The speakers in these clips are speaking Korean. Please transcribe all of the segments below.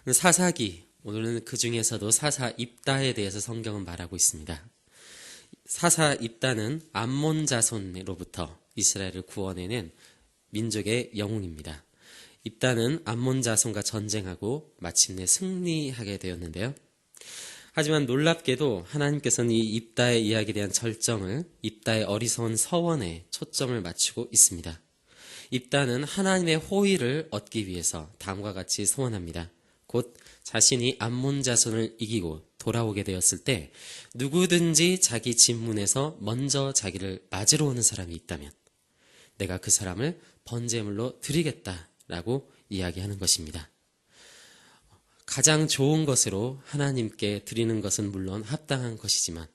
사사기, 오늘은 그 중에서도 사사 입다에 대해서 성경은 말하고 있습니다. 사사 입다는 암몬 자손으로부터 이스라엘을 구원해낸 민족의 영웅입니다. 입다는 암몬 자손과 전쟁하고 마침내 승리하게 되었는데요. 하지만 놀랍게도 하나님께서는 이 입다의 이야기에 대한 절정을 입다의 어리석은 서원에 초점을 맞추고 있습니다. 입다는 하나님의 호의를 얻기 위해서 다음과 같이 소원합니다. 곧 자신이 암몬 자손을 이기고 돌아오게 되었을 때 누구든지 자기 집문에서 먼저 자기를 맞으러 오는 사람이 있다면 내가 그 사람을 번제물로 드리겠다라고 이야기하는 것입니다. 가장 좋은 것으로 하나님께 드리는 것은 물론 합당한 것이지만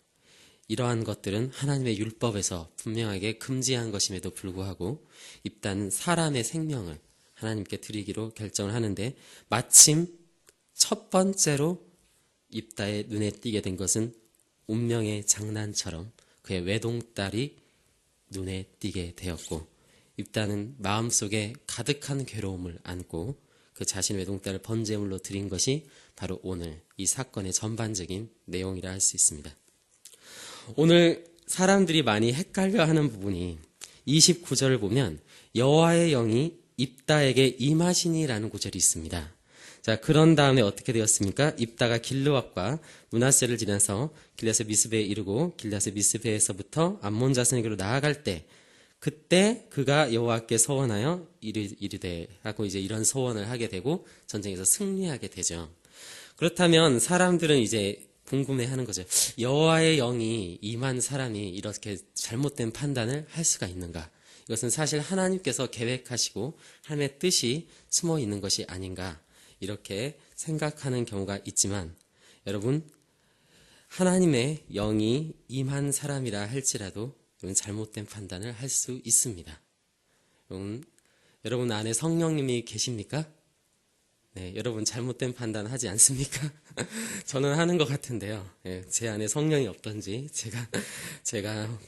이러한 것들은 하나님의 율법에서 분명하게 금지한 것임에도 불구하고 입다는 사람의 생명을 하나님께 드리기로 결정을 하는데 마침 첫 번째로 입다의 눈에 띄게 된 것은 운명의 장난처럼 그의 외동딸이 눈에 띄게 되었고 입다는 마음속에 가득한 괴로움을 안고 그 자신의 외동딸을 번제물로 드린 것이 바로 오늘 이 사건의 전반적인 내용이라 할 수 있습니다. 오늘 사람들이 많이 헷갈려하는 부분이 29절을 보면 여호와의 영이 입다에게 임하시니라는 구절이 있습니다. 자, 그런 다음에 어떻게 되었습니까? 입다가 길르앗과 므낫세를 지나서 길르앗의 미스베에 이르고 길르앗의 미스베에서부터 암몬 자손에게로 나아갈 때 그때 그가 여호와께 서원하여 이르되 하고 이제 이런 서원을 하게 되고 전쟁에서 승리하게 되죠. 그렇다면 사람들은 이제 궁금해하는 거죠. 여호와의 영이 임한 사람이 이렇게 잘못된 판단을 할 수가 있는가? 이것은 사실 하나님께서 계획하시고 하나님의 뜻이 숨어 있는 것이 아닌가? 이렇게 생각하는 경우가 있지만 여러분 하나님의 영이 임한 사람이라 할지라도 잘못된 판단을 할 수 있습니다. 여러분 안에 성령님이 계십니까? 네, 여러분 잘못된 판단 하지 않습니까? 저는 하는 것 같은데요. 네, 제 안에 성령이 없던지 제가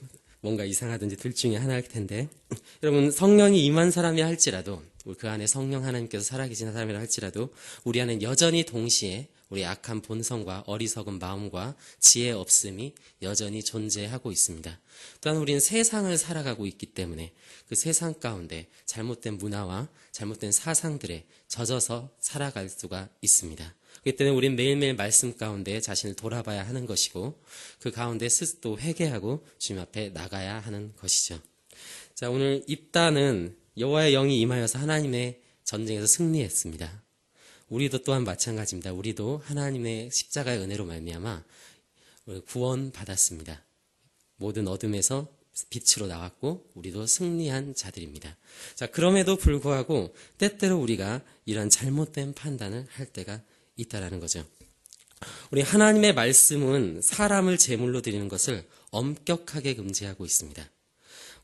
뭔가 이상하든지 둘 중에 하나일 텐데 여러분 성령이 임한 사람이 할지라도 그 안에 성령 하나님께서 살아계신 사람이라 할지라도 우리 안에 여전히 동시에 우리 악한 본성과 어리석은 마음과 지혜 없음이 여전히 존재하고 있습니다. 또한 우리는 세상을 살아가고 있기 때문에 그 세상 가운데 잘못된 문화와 잘못된 사상들에 젖어서 살아갈 수가 있습니다. 그렇기 때문에 우리는 매일매일 말씀 가운데 자신을 돌아봐야 하는 것이고 그 가운데 스스로 회개하고 주님 앞에 나가야 하는 것이죠. 자, 오늘 입다는 여호와의 영이 임하여서 하나님의 전쟁에서 승리했습니다. 우리도 또한 마찬가지입니다. 우리도 하나님의 십자가의 은혜로 말미암아 구원 받았습니다. 모든 어둠에서 빛으로 나왔고 우리도 승리한 자들입니다. 자, 그럼에도 불구하고 때때로 우리가 이런 잘못된 판단을 할 때가 있다라는 거죠. 우리 하나님의 말씀은 사람을 제물로 드리는 것을 엄격하게 금지하고 있습니다.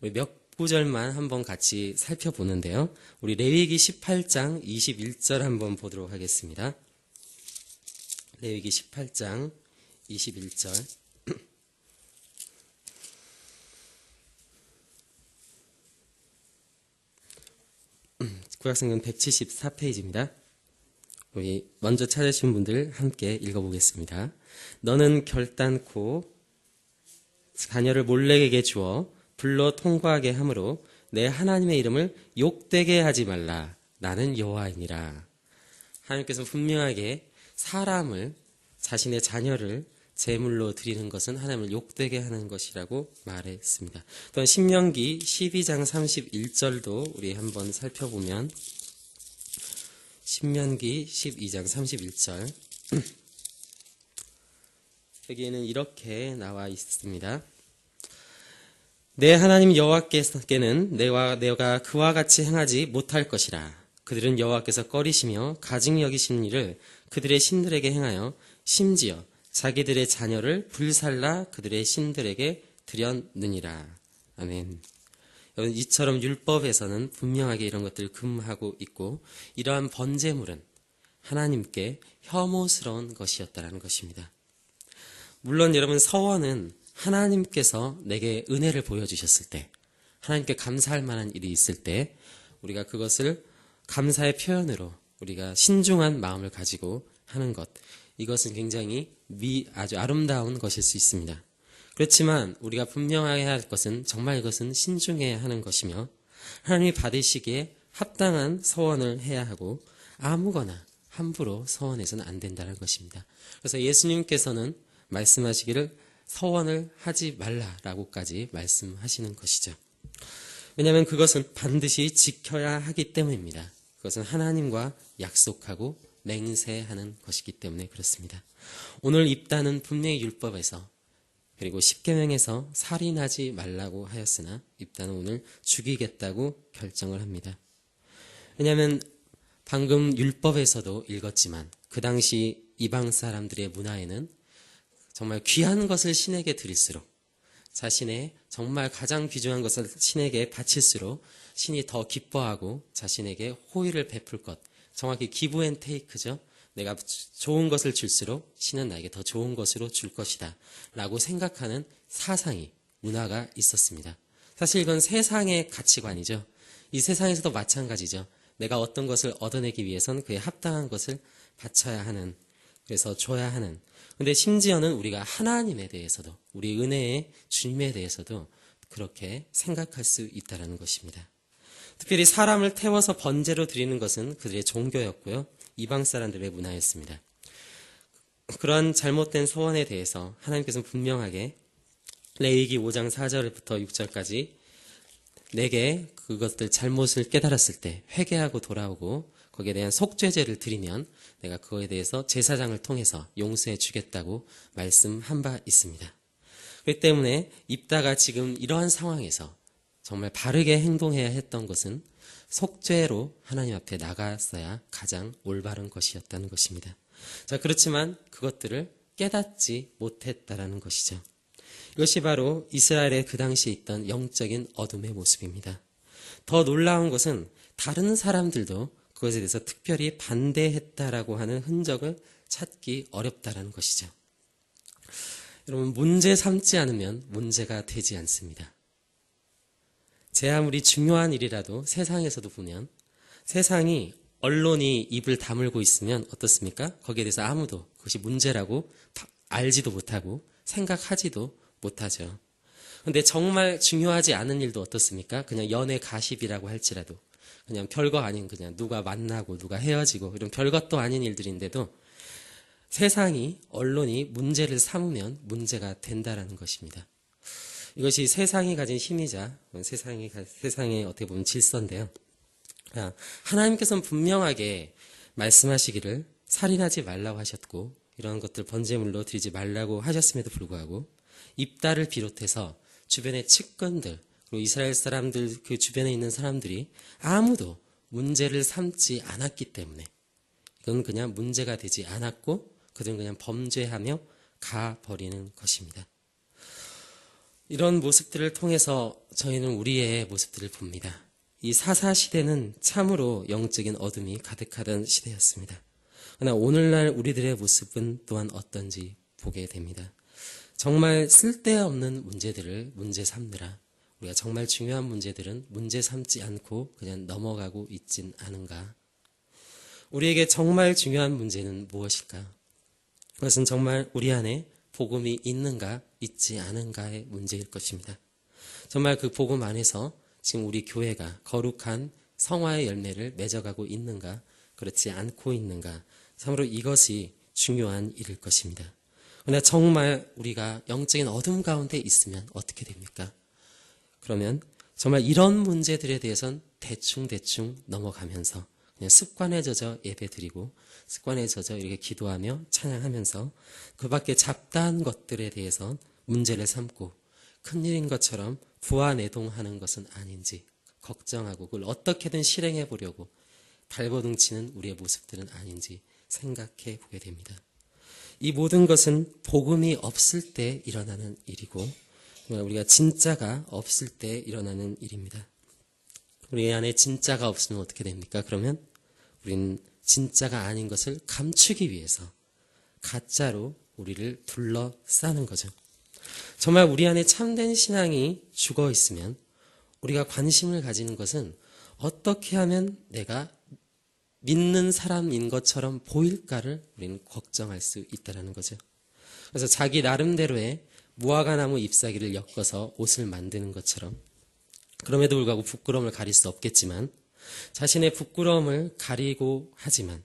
우리 몇 구절만 한번 같이 살펴보는데요. 우리 레위기 18장 21절 한번 보도록 하겠습니다. 레위기 18장 21절. 구약성경 174페이지입니다. 우리 먼저 찾으신 분들 함께 읽어보겠습니다. 너는 결단코 자녀를 몰렉에게 주어 불러 통과하게 함으로 내 하나님의 이름을 욕되게 하지 말라. 나는 여호와이니라. 하나님께서 분명하게 사람을 자신의 자녀를 제물로 드리는 것은 하나님을 욕되게 하는 것이라고 말했습니다. 또한 신명기 12장 31절도 우리 한번 살펴보면 신명기 12장 31절 여기에는 이렇게 나와 있습니다. 내 하나님 여호와께서는 내가 그와 같이 행하지 못할 것이라. 그들은 여호와께서 꺼리시며 가증 여기시는 일을 그들의 신들에게 행하여 심지어 자기들의 자녀를 불살라 그들의 신들에게 드렸느니라. 아멘. 여러분, 이처럼 율법에서는 분명하게 이런 것들을 금하고 있고 이러한 번제물은 하나님께 혐오스러운 것이었다는 것입니다. 물론 여러분 서원은 하나님께서 내게 은혜를 보여주셨을 때 하나님께 감사할 만한 일이 있을 때 우리가 그것을 감사의 표현으로 우리가 신중한 마음을 가지고 하는 것, 이것은 굉장히 아주 아름다운 것일 수 있습니다. 그렇지만 우리가 분명하게 해야 할 것은 정말 이것은 신중해야 하는 것이며 하나님이 받으시기에 합당한 서원을 해야 하고 아무거나 함부로 서원해서는 안 된다는 것입니다. 그래서 예수님께서는 말씀하시기를 서원을 하지 말라라고까지 말씀하시는 것이죠. 왜냐하면 그것은 반드시 지켜야 하기 때문입니다. 그것은 하나님과 약속하고 맹세하는 것이기 때문에 그렇습니다. 오늘 입다는 분명히 율법에서 그리고 십계명에서 살인하지 말라고 하였으나 입다는 오늘 죽이겠다고 결정을 합니다. 왜냐하면 방금 율법에서도 읽었지만 그 당시 이방 사람들의 문화에는 정말 귀한 것을 신에게 드릴수록 자신의 정말 가장 귀중한 것을 신에게 바칠수록 신이 더 기뻐하고 자신에게 호의를 베풀 것, 정확히 기브 앤 테이크죠. 내가 좋은 것을 줄수록 신은 나에게 더 좋은 것으로 줄 것이다 라고 생각하는 사상이, 문화가 있었습니다. 사실 이건 세상의 가치관이죠. 이 세상에서도 마찬가지죠. 내가 어떤 것을 얻어내기 위해선 그에 합당한 것을 바쳐야 하는, 그래서 줘야 하는. 근데 심지어는 우리가 하나님에 대해서도, 우리 은혜의 주님에 대해서도 그렇게 생각할 수 있다는 것입니다. 특별히 사람을 태워서 번제로 드리는 것은 그들의 종교였고요. 이방 사람들의 문화였습니다. 그러한 잘못된 서원에 대해서 하나님께서는 분명하게 레위기 5장 4절부터 6절까지 내게 그것들 잘못을 깨달았을 때 회개하고 돌아오고 거기에 대한 속죄제를 드리면 내가 그거에 대해서 제사장을 통해서 용서해 주겠다고 말씀한 바 있습니다. 그렇기 때문에 입다가 지금 이러한 상황에서 정말 바르게 행동해야 했던 것은 속죄로 하나님 앞에 나갔어야 가장 올바른 것이었다는 것입니다. 자, 그렇지만 그것들을 깨닫지 못했다라는 것이죠. 이것이 바로 이스라엘의 그 당시에 있던 영적인 어둠의 모습입니다. 더 놀라운 것은 다른 사람들도 그것에 대해서 특별히 반대했다라고 하는 흔적을 찾기 어렵다라는 것이죠. 여러분, 문제 삼지 않으면 문제가 되지 않습니다. 제 아무리 중요한 일이라도 세상에서도 보면 세상이 언론이 입을 다물고 있으면 어떻습니까? 거기에 대해서 아무도 그것이 문제라고 알지도 못하고 생각하지도 못하죠. 근데 정말 중요하지 않은 일도 어떻습니까? 그냥 연애 가십이라고 할지라도 그냥 별거 아닌 그냥 누가 만나고 누가 헤어지고 이런 별것도 아닌 일들인데도 세상이 언론이 문제를 삼으면 문제가 된다라는 것입니다. 이것이 세상이 가진 힘이자 세상의 어떻게 보면 질서인데요. 하나님께서는 분명하게 말씀하시기를 살인하지 말라고 하셨고 이런 것들 번제물로 드리지 말라고 하셨음에도 불구하고 입다를 비롯해서 주변의 측근들 그리고 이스라엘 사람들 그 주변에 있는 사람들이 아무도 문제를 삼지 않았기 때문에 이건 그냥 문제가 되지 않았고 그들은 그냥 범죄하며 가버리는 것입니다. 이런 모습들을 통해서 저희는 우리의 모습들을 봅니다. 이 사사 시대는 참으로 영적인 어둠이 가득하던 시대였습니다. 그러나 오늘날 우리들의 모습은 또한 어떤지 보게 됩니다. 정말 쓸데없는 문제들을 문제 삼느라 우리가 정말 중요한 문제들은 문제 삼지 않고 그냥 넘어가고 있진 않은가? 우리에게 정말 중요한 문제는 무엇일까? 그것은 정말 우리 안에 복음이 있는가 있지 않은가의 문제일 것입니다. 정말 그 복음 안에서 지금 우리 교회가 거룩한 성화의 열매를 맺어가고 있는가 그렇지 않고 있는가 참으로 이것이 중요한 일일 것입니다. 그러나 정말 우리가 영적인 어둠 가운데 있으면 어떻게 됩니까? 그러면 정말 이런 문제들에 대해서는 대충 넘어가면서 그냥 습관에 젖어 예배드리고 습관에 젖어 이렇게 기도하며 찬양하면서 그 밖에 잡다한 것들에 대해서 문제를 삼고 큰일인 것처럼 부안해동하는 것은 아닌지 걱정하고 그걸 어떻게든 실행해 보려고 발버둥치는 우리의 모습들은 아닌지 생각해 보게 됩니다. 이 모든 것은 복음이 없을 때 일어나는 일이고 우리가 진짜가 없을 때 일어나는 일입니다. 우리 안에 진짜가 없으면 어떻게 됩니까? 그러면 우리는 진짜가 아닌 것을 감추기 위해서 가짜로 우리를 둘러싸는 거죠. 정말 우리 안에 참된 신앙이 죽어 있으면 우리가 관심을 가지는 것은 어떻게 하면 내가 믿는 사람인 것처럼 보일까를 우리는 걱정할 수 있다는 거죠. 그래서 자기 나름대로의 무화과나무 잎사귀를 엮어서 옷을 만드는 것처럼, 그럼에도 불구하고 부끄러움을 가릴 수 없겠지만, 자신의 부끄러움을 가리고 하지만,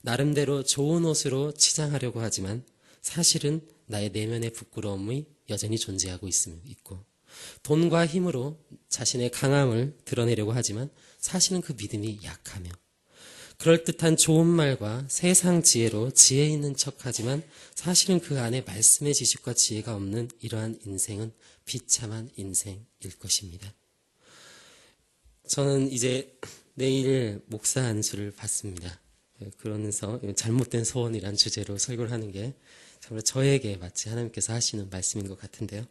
나름대로 좋은 옷으로 치장하려고 하지만 사실은 나의 내면의 부끄러움이 여전히 존재하고 있고, 돈과 힘으로 자신의 강함을 드러내려고 하지만 사실은 그 믿음이 약하며, 그럴듯한 좋은 말과 세상 지혜로 지혜 있는 척하지만 사실은 그 안에 말씀의 지식과 지혜가 없는 이러한 인생은 비참한 인생일 것입니다. 저는 이제 내일 목사 안수를 받습니다. 그러면서 잘못된 소원이란 주제로 설교를 하는 게 정말 저에게 마치 하나님께서 하시는 말씀인 것 같은데요.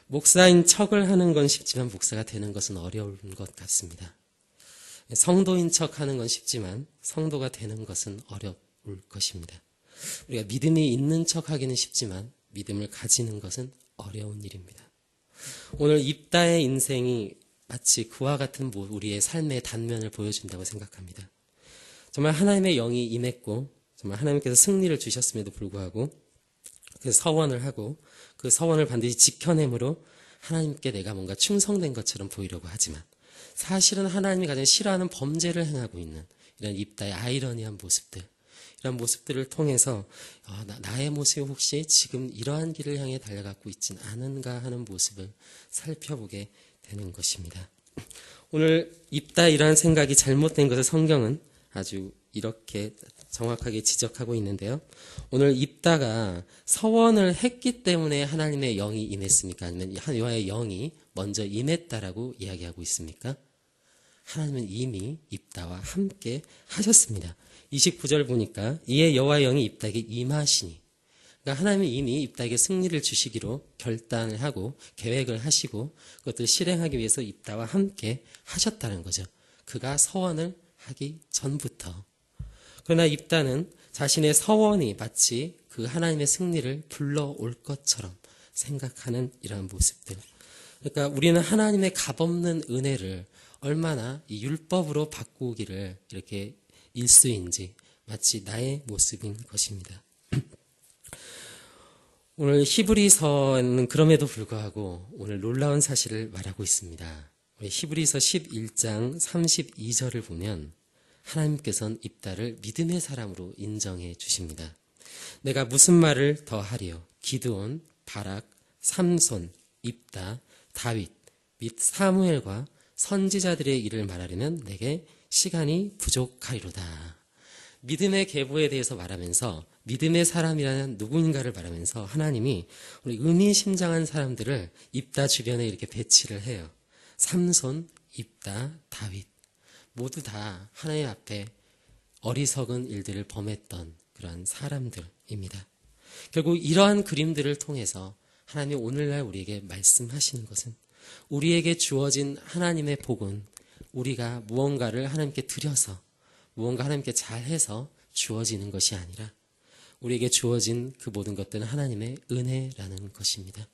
목사인 척을 하는 건 쉽지만 목사가 되는 것은 어려운 것 같습니다. 성도인 척 하는 건 쉽지만 성도가 되는 것은 어려울 것입니다. 우리가 믿음이 있는 척 하기는 쉽지만 믿음을 가지는 것은 어려운 일입니다. 오늘 입다의 인생이 마치 그와 같은 우리의 삶의 단면을 보여준다고 생각합니다. 정말 하나님의 영이 임했고 정말 하나님께서 승리를 주셨음에도 불구하고 그 서원을 하고 그 서원을 반드시 지켜내므로 하나님께 내가 뭔가 충성된 것처럼 보이려고 하지만 사실은 하나님이 가장 싫어하는 범죄를 행하고 있는 이런 입다의 아이러니한 모습들, 이런 모습들을 통해서 나의 모습이 혹시 지금 이러한 길을 향해 달려가고 있진 않은가 하는 모습을 살펴보게 되는 것입니다. 오늘 입다 이러한 생각이 잘못된 것을 성경은 아주 이렇게 정확하게 지적하고 있는데요. 오늘 입다가 서원을 했기 때문에 하나님의 영이 임했습니까? 아니면 여호와의 영이 먼저 임했다라고 이야기하고 있습니까? 하나님은 이미 입다와 함께 하셨습니다. 29절 보니까 이에 여호와의 영이 입다에게 임하시니, 그러니까 하나님은 이미 입다에게 승리를 주시기로 결단을 하고 계획을 하시고 그것들을 실행하기 위해서 입다와 함께 하셨다는 거죠. 그가 서원을 하기 전부터. 그러나 입다는 자신의 서원이 마치 그 하나님의 승리를 불러올 것처럼 생각하는 이러한 모습들. 그러니까 우리는 하나님의 값없는 은혜를 얼마나 이 율법으로 바꾸기를 이렇게 일수인지 마치 나의 모습인 것입니다. 오늘 히브리서는 그럼에도 불구하고 오늘 놀라운 사실을 말하고 있습니다. 히브리서 11장 32절을 보면 하나님께서는 입다를 믿음의 사람으로 인정해 주십니다. 내가 무슨 말을 더 하리요? 기드온, 바락, 삼손, 입다, 다윗 및 사무엘과 선지자들의 일을 말하려면 내게 시간이 부족하리로다. 믿음의 계보에 대해서 말하면서 믿음의 사람이라는 누구인가를 말하면서 하나님이 우리 의미심장한 사람들을 입다 주변에 이렇게 배치를 해요. 삼손, 입다, 다윗 모두 다 하나님 앞에 어리석은 일들을 범했던 그러한 사람들입니다. 결국 이러한 그림들을 통해서 하나님이 오늘날 우리에게 말씀하시는 것은 우리에게 주어진 하나님의 복은 우리가 무언가를 하나님께 드려서 무언가 하나님께 잘해서 주어지는 것이 아니라 우리에게 주어진 그 모든 것들은 하나님의 은혜라는 것입니다.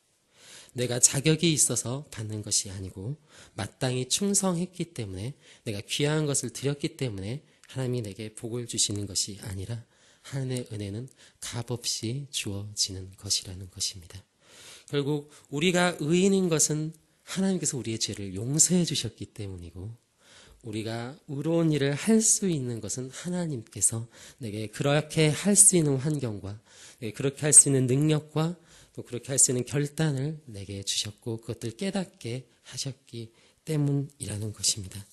내가 자격이 있어서 받는 것이 아니고 마땅히 충성했기 때문에 내가 귀한 것을 드렸기 때문에 하나님이 내게 복을 주시는 것이 아니라 하나님의 은혜는 값없이 주어지는 것이라는 것입니다. 결국 우리가 의인인 것은 하나님께서 우리의 죄를 용서해 주셨기 때문이고 우리가 의로운 일을 할 수 있는 것은 하나님께서 내게 그렇게 할 수 있는 환경과 그렇게 할 수 있는 능력과 또 그렇게 할 수 있는 결단을 내게 주셨고 그것들 깨닫게 하셨기 때문이라는 것입니다.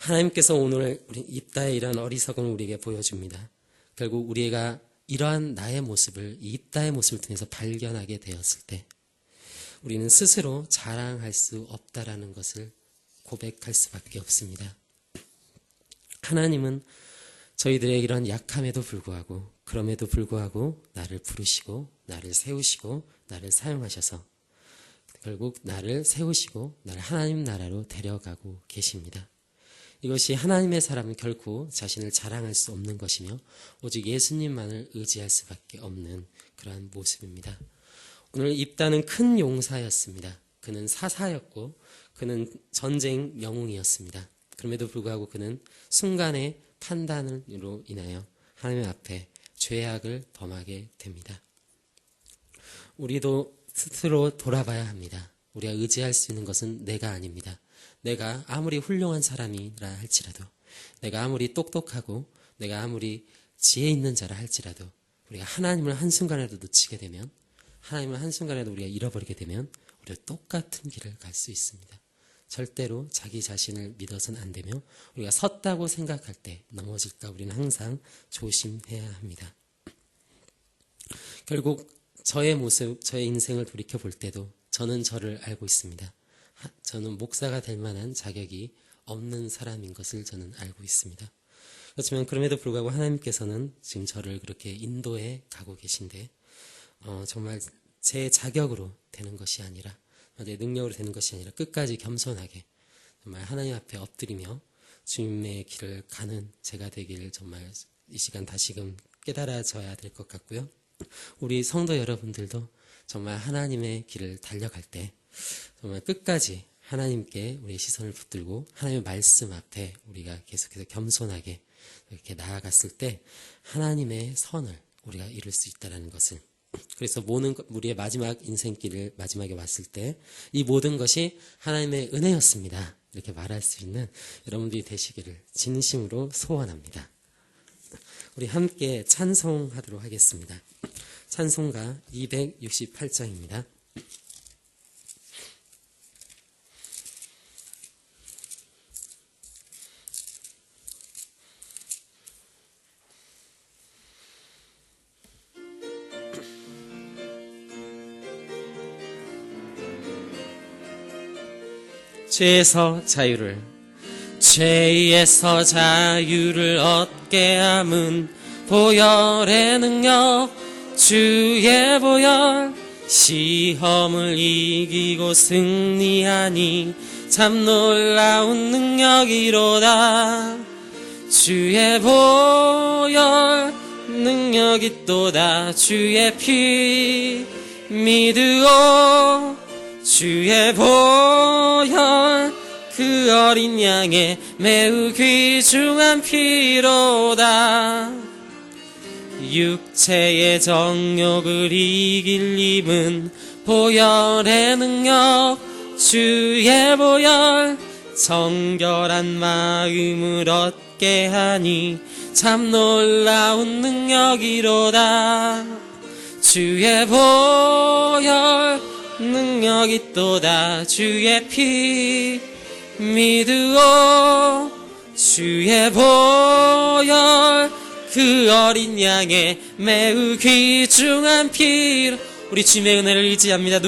하나님께서 오늘 우리 입다의 이러한 어리석음을 우리에게 보여줍니다. 결국 우리가 이러한 나의 모습을 이 입다의 모습을 통해서 발견하게 되었을 때 우리는 스스로 자랑할 수 없다라는 것을 고백할 수밖에 없습니다. 하나님은 저희들의 이런 약함에도 불구하고 그럼에도 불구하고 나를 부르시고 나를 세우시고 나를 사용하셔서 결국 나를 세우시고 나를 하나님 나라로 데려가고 계십니다. 이것이 하나님의 사람은 결코 자신을 자랑할 수 없는 것이며 오직 예수님만을 의지할 수밖에 없는 그러한 모습입니다. 오늘 입다는 큰 용사였습니다. 그는 사사였고 그는 전쟁 영웅이었습니다. 그럼에도 불구하고 그는 순간의 판단으로 인하여 하나님 앞에 죄악을 범하게 됩니다. 우리도 스스로 돌아봐야 합니다. 우리가 의지할 수 있는 것은 내가 아닙니다. 내가 아무리 훌륭한 사람이라 할지라도, 내가 아무리 똑똑하고 내가 아무리 지혜 있는 자라 할지라도 우리가 하나님을 한순간에도 놓치게 되면, 하나님을 한순간에도 우리가 잃어버리게 되면 우리가 똑같은 길을 갈 수 있습니다. 절대로 자기 자신을 믿어서는 안 되며, 우리가 섰다고 생각할 때 넘어질까 우리는 항상 조심해야 합니다. 결국 저의 모습, 저의 인생을 돌이켜 볼 때도 저는 저를 알고 있습니다. 저는 목사가 될 만한 자격이 없는 사람인 것을 저는 알고 있습니다. 그렇지만 그럼에도 불구하고 하나님께서는 지금 저를 그렇게 인도해 가고 계신데, 정말 제 자격으로 되는 것이 아니라, 내 능력으로 되는 것이 아니라 끝까지 겸손하게 정말 하나님 앞에 엎드리며 주님의 길을 가는 제가 되기를 정말 이 시간 다시금 깨달아져야 될 것 같고요. 우리 성도 여러분들도 정말 하나님의 길을 달려갈 때 정말 끝까지 하나님께 우리의 시선을 붙들고 하나님의 말씀 앞에 우리가 계속해서 겸손하게 이렇게 나아갔을 때 하나님의 선을 우리가 이룰 수 있다는 것을, 그래서 우리의 마지막 인생길을 마지막에 왔을 때 이 모든 것이 하나님의 은혜였습니다, 이렇게 말할 수 있는 여러분들이 되시기를 진심으로 소원합니다. 우리 함께 찬송하도록 하겠습니다. 찬송가 268장입니다. 죄에서 자유를 얻게 함은 보혈의 능력, 주의 보혈. 시험을 이기고 승리하니 참 놀라운 능력이로다. 주의 보혈 능력이 또다. 주의 피 믿으오. 주의 보혈 그 어린 양의 매우 귀중한 피로다. 육체의 정욕을 이길 힘은 보혈의 능력, 주의 보혈. 정결한 마음을 얻게 하니 참 놀라운 능력이로다. 주의 보혈 능력이 또다. 주의 피 믿으오. 주의 보혈 그 어린 양의 매우 귀중한 피로. 우리 주님의 은혜를 의지합니다.